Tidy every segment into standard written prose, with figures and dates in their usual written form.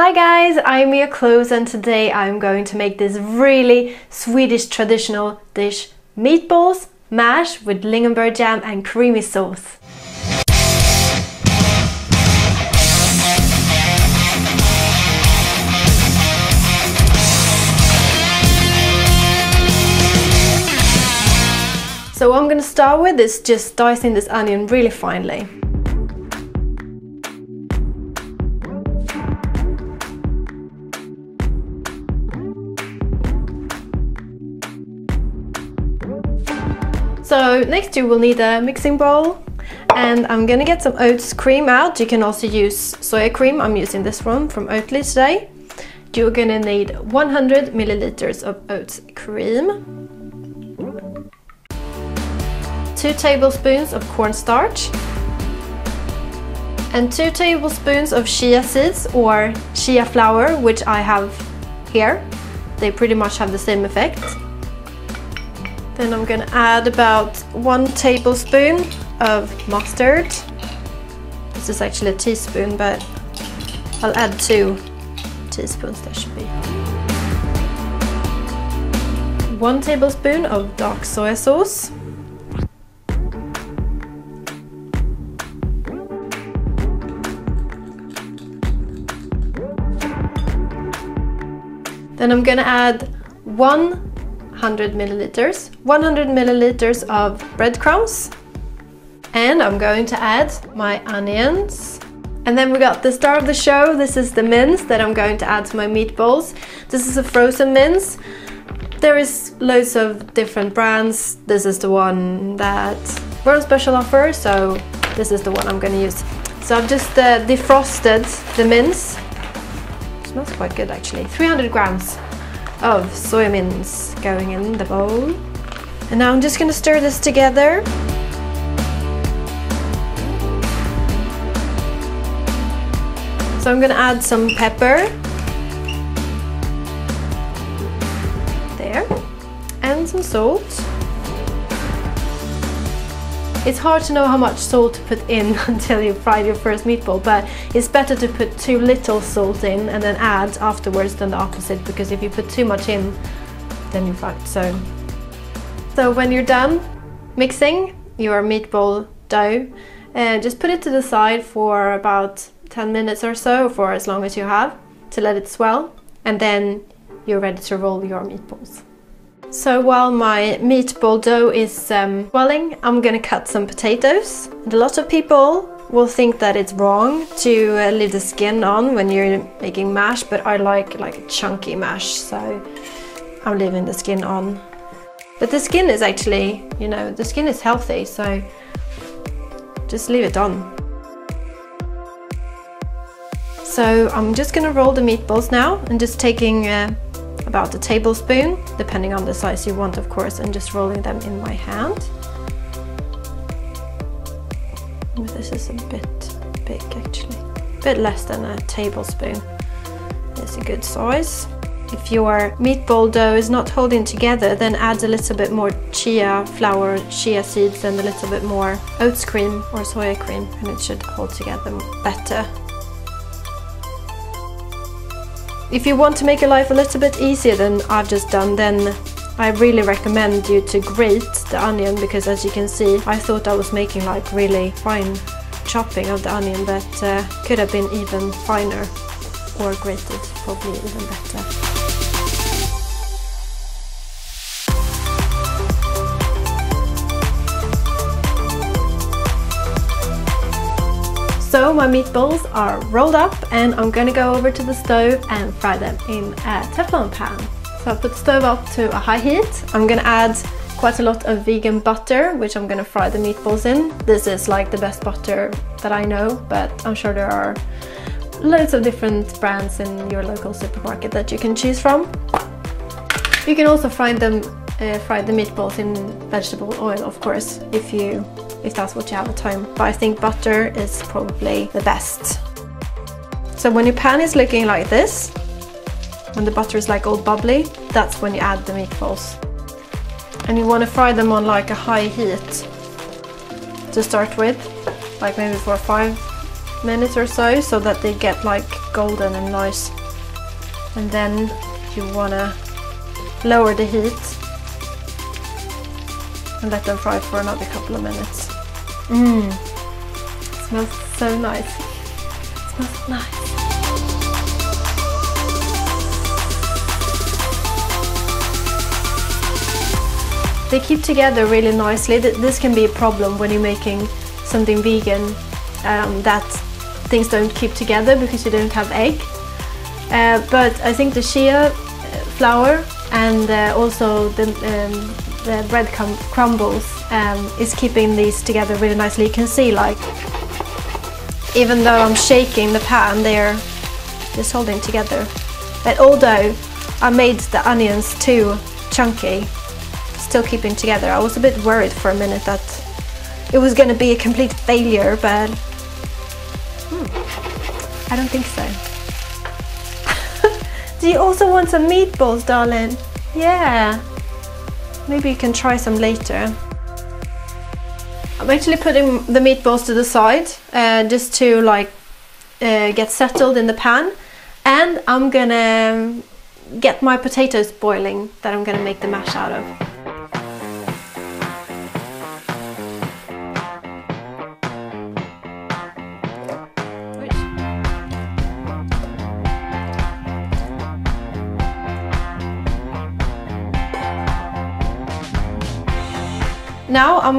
Hi guys, I'm Mia Close and today I'm going to make this really Swedish traditional dish, meatballs, mash with lingonberry jam and creamy sauce. So what I'm going to start with is just dicing this onion really finely. So next you will need a mixing bowl, and I'm gonna get some oats cream out. You can also use soya cream. I'm using this one from Oatly today. You're gonna need 100 milliliters of oats cream, 2 tablespoons of cornstarch, and 2 tablespoons of chia seeds or chia flour, which I have here. They pretty much have the same effect. Then I'm gonna add about 1 tablespoon of mustard. This is actually a teaspoon, but I'll add 2 teaspoons, that should be. 1 tablespoon of dark soy sauce. Then I'm gonna add 100 milliliters of breadcrumbs, and I'm going to add my onions. And then we got the star of the show. This is the mince that I'm going to add to my meatballs. This is a frozen mince. There is loads of different brands. This is the one that we're on special offer, so this is the one I'm going to use. So I've just defrosted the mince. It smells quite good actually. 300 grams of soya mince going in the bowl. And now I'm just going to stir this together. So I'm going to add some pepper. There. And some salt. It's hard to know how much salt to put in until you've fried your first meatball, but it's better to put too little salt in and then add afterwards than the opposite, because if you put too much in, then you're fucked. So when you're done mixing your meatball dough, just put it to the side for about 10 minutes or so, for as long as you have, to let it swell, and then you're ready to roll your meatballs. So while my meatball dough is swelling, I'm gonna cut some potatoes. And a lot of people will think that it's wrong to leave the skin on when you're making mash, but I like a chunky mash, so I'm leaving the skin on. But the skin is actually, you know, the skin is healthy, so just leave it on. So I'm just gonna roll the meatballs now, and just taking about a tablespoon, depending on the size you want, of course, and just rolling them in my hand. This is a bit big actually, a bit less than a tablespoon. It's a good size. If your meatball dough is not holding together, then add a little bit more chia flour, chia seeds, and a little bit more oats cream or soya cream, and it should hold together better. If you want to make your life a little bit easier than I've just done, then I really recommend you to grate the onion, because as you can see, I thought I was making like really fine chopping of the onion, but could have been even finer, or grated, probably even better. So my meatballs are rolled up, and I'm gonna go over to the stove and fry them in a Teflon pan. So I'll put the stove up to a high heat. I'm gonna add quite a lot of vegan butter, which I'm gonna fry the meatballs in. This is like the best butter that I know, but I'm sure there are loads of different brands in your local supermarket that you can choose from. You can also fry the meatballs in vegetable oil, of course, if that's what you have at home. But I think butter is probably the best. So when your pan is looking like this, when the butter is like all bubbly, that's when you add the meatballs. And you want to fry them on like a high heat to start with, like maybe for 5 minutes or so that they get like golden and nice. And then you wanna lower the heat and let them fry for another couple of minutes. It smells so nice. It smells nice. They keep together really nicely. This can be a problem when you're making something vegan, that things don't keep together because you don't have egg. But I think the chia flour and also the bread crumbles is keeping these together really nicely. You can see, like, even though I'm shaking the pan, they're just holding together. But although I made the onions too chunky, still keeping together. I was a bit worried for a minute that it was going to be a complete failure, but I don't think so. Do you also want some meatballs, darling? Yeah. Maybe you can try some later. I'm actually putting the meatballs to the side just to like get settled in the pan, and I'm gonna get my potatoes boiling that I'm gonna make the mash out of. Now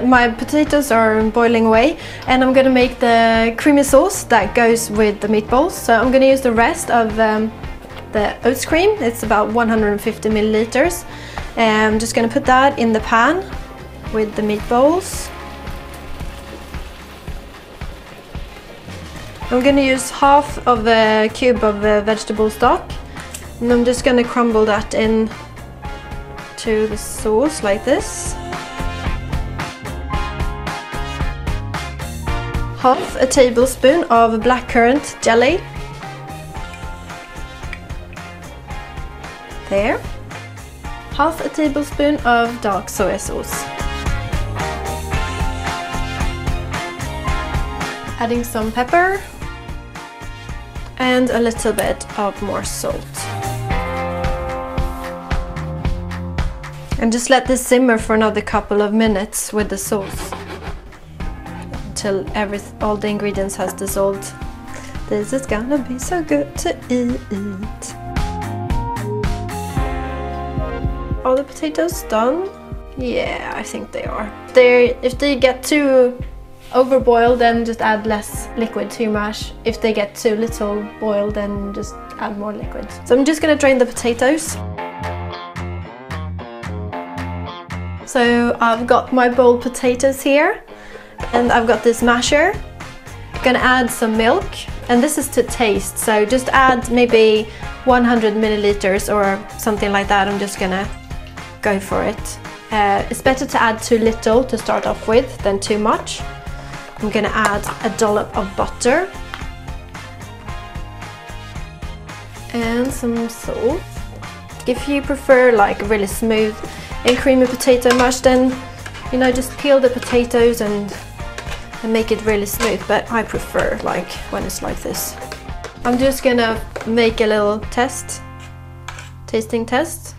my potatoes are boiling away, and I'm gonna make the creamy sauce that goes with the meatballs. So I'm gonna use the rest of the oats cream. It's about 150 milliliters. I'm just gonna put that in the pan with the meatballs. I'm gonna use half of a cube of vegetable stock, and I'm just gonna crumble that in to the sauce like this. Half a tablespoon of black currant jelly. There. Half a tablespoon of dark soy sauce. Adding some pepper and a little bit of more salt. And just let this simmer for another couple of minutes with the sauce, until all the ingredients has dissolved. This is gonna be so good to eat. Are the potatoes done? Yeah, I think they are. If they get too overboiled, then just add less liquid to your mash. If they get too little boiled, then just add more liquid. So I'm just gonna drain the potatoes. So I've got my boiled potatoes here, and I've got this masher. I'm gonna add some milk, and this is to taste, so just add maybe 100 milliliters or something like that. I'm just gonna go for it. It's better to add too little to start off with than too much. I'm gonna add a dollop of butter and some salt. If you prefer like really smooth and creamy potato mash, then you know, just peel the potatoes and make it really smooth, but I prefer like when it's like this. I'm just gonna make a little tasting test.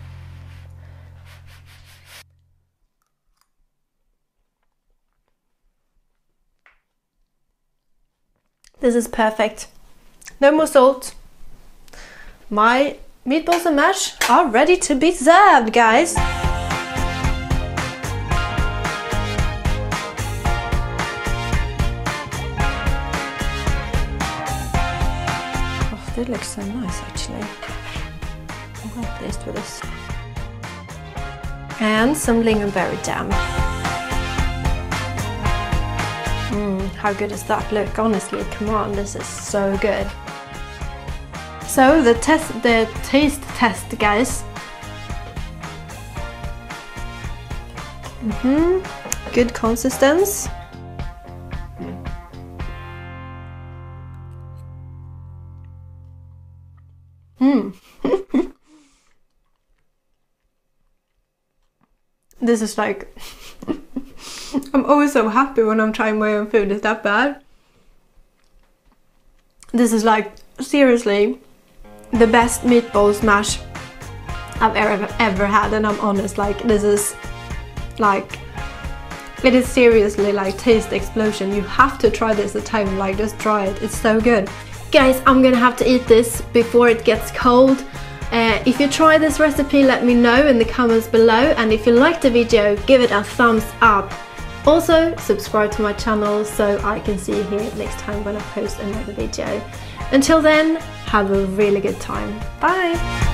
This is perfect. No more salt. My meatballs and mash are ready to be served, guys. They look so nice, actually. I'm quite pleased with this. And some lingonberry jam. How good does that look? Honestly, come on, this is so good. So the taste test, guys. Good consistency. This is like, I'm always so happy when I'm trying my own food. Is that bad? This is like seriously the best meatball smash I've ever had, and I'm honest, like this is like, it is seriously like taste explosion. You have to try this at home, like just try it, it's so good. Guys, I'm gonna have to eat this before it gets cold. If you try this recipe, let me know in the comments below, and if you liked the video, give it a thumbs up. Also, subscribe to my channel so I can see you here next time when I post another video. Until then, have a really good time. Bye!